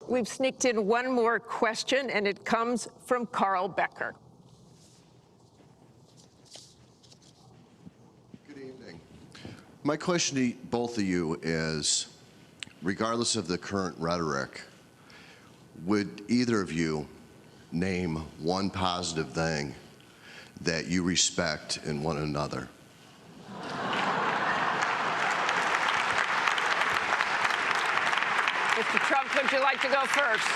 We've sneaked in one more question, and it comes from Carl Becker. Good evening. My question to both of you is, regardless of the current rhetoric, would either of you name one positive thing that you respect in one another? Mr. Trump, would you like to go first?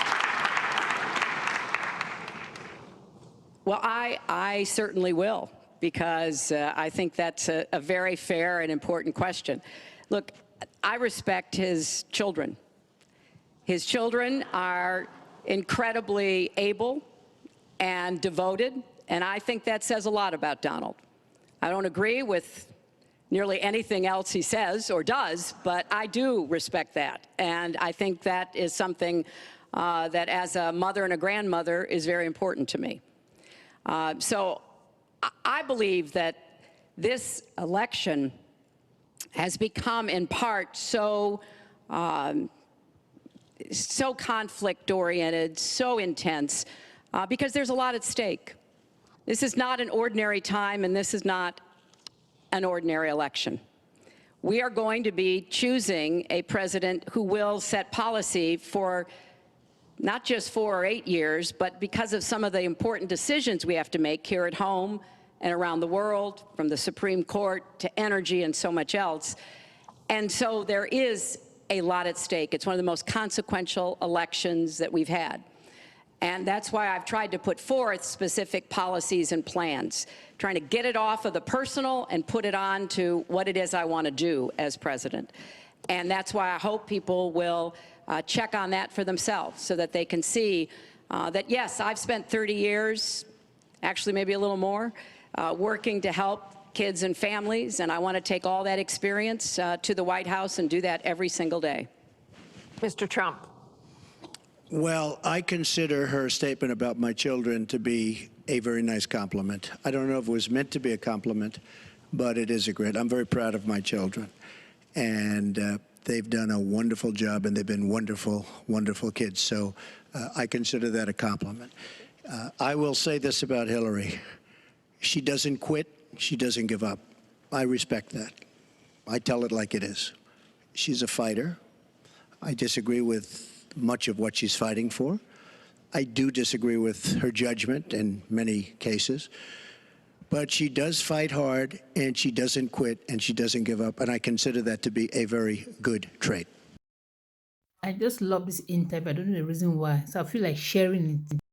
Well, I certainly will, because I think that's a very fair and important question. Look, I respect his children. His children are incredibly able and devoted, and I think that says a lot about Donald. I don't agree with nearly anything else he says or does, but I do respect that. And I think that is something that, as a mother and a grandmother, is very important to me. So I believe that this election has become, in part, so conflict-oriented, so intense, because there's a lot at stake. This is not an ordinary time, and this is not an ordinary election. We are going to be choosing a president who will set policy for not just 4 or 8 years, but because of some of the important decisions we have to make here at home and around the world, from the Supreme Court to energy and so much else. And so there is a lot at stake. It's one of the most consequential elections that we've had. And that's why I've tried to put forth specific policies and plans, trying to get it off of the personal and put it on to what it is I want to do as president. And that's why I hope people will check on that for themselves, so that they can see that, yes, I've spent 30 years, actually maybe a little more, working to help kids and families, and I want to take all that experience to the White House and do that every single day. Mr. Trump. Well, I consider her statement about my children to be a very nice compliment. I don't know if it was meant to be a compliment, but it is a great. I'm very proud of my children, and they've done a wonderful job, and they've been wonderful, wonderful kids. So I consider that a compliment. I will say this about Hillary. She doesn't quit. She doesn't give up. I respect that. I tell it like it is. She's a fighter. I disagree with much of what she's fighting for. I do disagree with her judgment in many cases. But she does fight hard, and she doesn't quit, and she doesn't give up. And I consider that to be a very good trait. I just love this interview. I don't know the reason why. So I feel like sharing it.